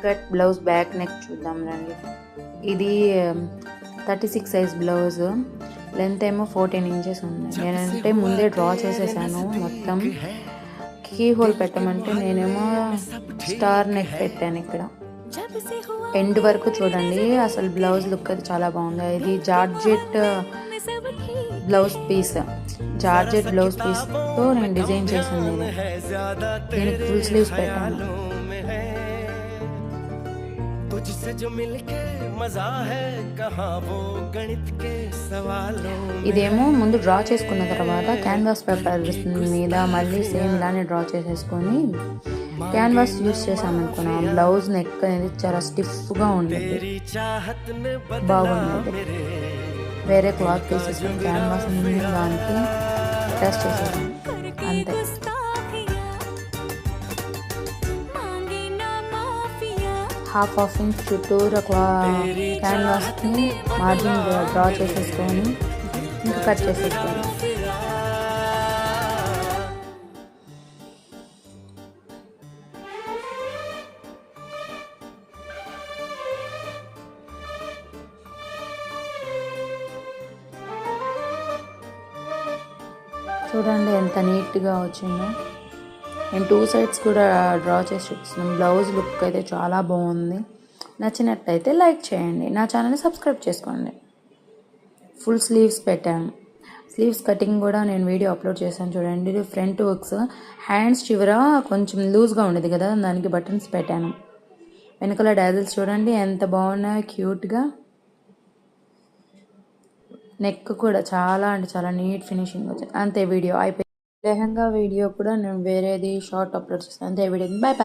Cut blouse back neck చూద్దాం రండి. ఇది 36 సైజ్ బ్లౌజ్, లెంత్ ఏమో 14 ఇంచెస్ ఉంది. నేనంటే ముందే డ్రా చేసేసాను మొత్తం. కీ హోల్ పెట్టమంటే నేనేమో స్టార్ నెక్ పెట్టాను. ఇక్కడ ఎండ్ వరకు చూడండి, అసలు బ్లౌజ్ లుక్ అది చాలా బాగుంది. ఇది georgette blouse piece, georgette blouse పీస్తో నేను డిజైన్ చేసింది. దీనికి ఫుల్ స్లీవ్స్ పెట్టాను. ఇదేమో ముందు డ్రా చేసుకున్న తర్వాత క్యాన్వాస్ పేపర్ మీద మళ్ళీ సేమ్ ఇలానే డ్రా చేసేసుకొని క్యాన్వాస్ యూస్ చేసామనుకున్నాం. బ్లౌజ్ నెక్ అనేది చాలా స్టిఫ్గా ఉండేది, బాగుండేది. వేరే క్లాత్ తీసేసి క్యాన్వాస్ దానికి అటాచ్ చేసేసాం అంతే. హాఫ్ ఇంచ్ చుట్టూరు క్యాన్వాస్ని మార్జిన్ డ్రా చేసేసుకొని ఇంకా కట్ చేసేసుకోండి. చూడండి ఎంత నీట్గా వచ్చిందో. నేను 2 సైడ్స్ కూడా డ్రా చేసి చూపిస్తున్నాను. బ్లౌజ్ లుక్ అయితే చాలా బాగుంది. నచ్చినట్టయితే లైక్ చేయండి, నా ఛానల్ని సబ్స్క్రైబ్ చేసుకోండి. ఫుల్ స్లీవ్స్ పెట్టాను. స్లీవ్స్ కటింగ్ కూడా నేను వీడియో అప్లోడ్ చేశాను చూడండి. ఫ్రంట్ వర్క్స్, హ్యాండ్స్ చివర కొంచెం లూజ్గా ఉండేది కదా, దానికి బటన్స్ పెట్టాను. వెనకాల డాజిల్స్ చూడండి ఎంత బాగున్నాయో, క్యూట్గా. నెక్ కూడా చాలా అంటే చాలా నీట్ ఫినిషింగ్ వచ్చింది. అంతే, వీడియో అయిపోయింది. లెహంగా వీడియో కూడా నేను వేరేది షార్ట్ అప్లోడ్ చేస్తాను. అంతే వీడియో. By by.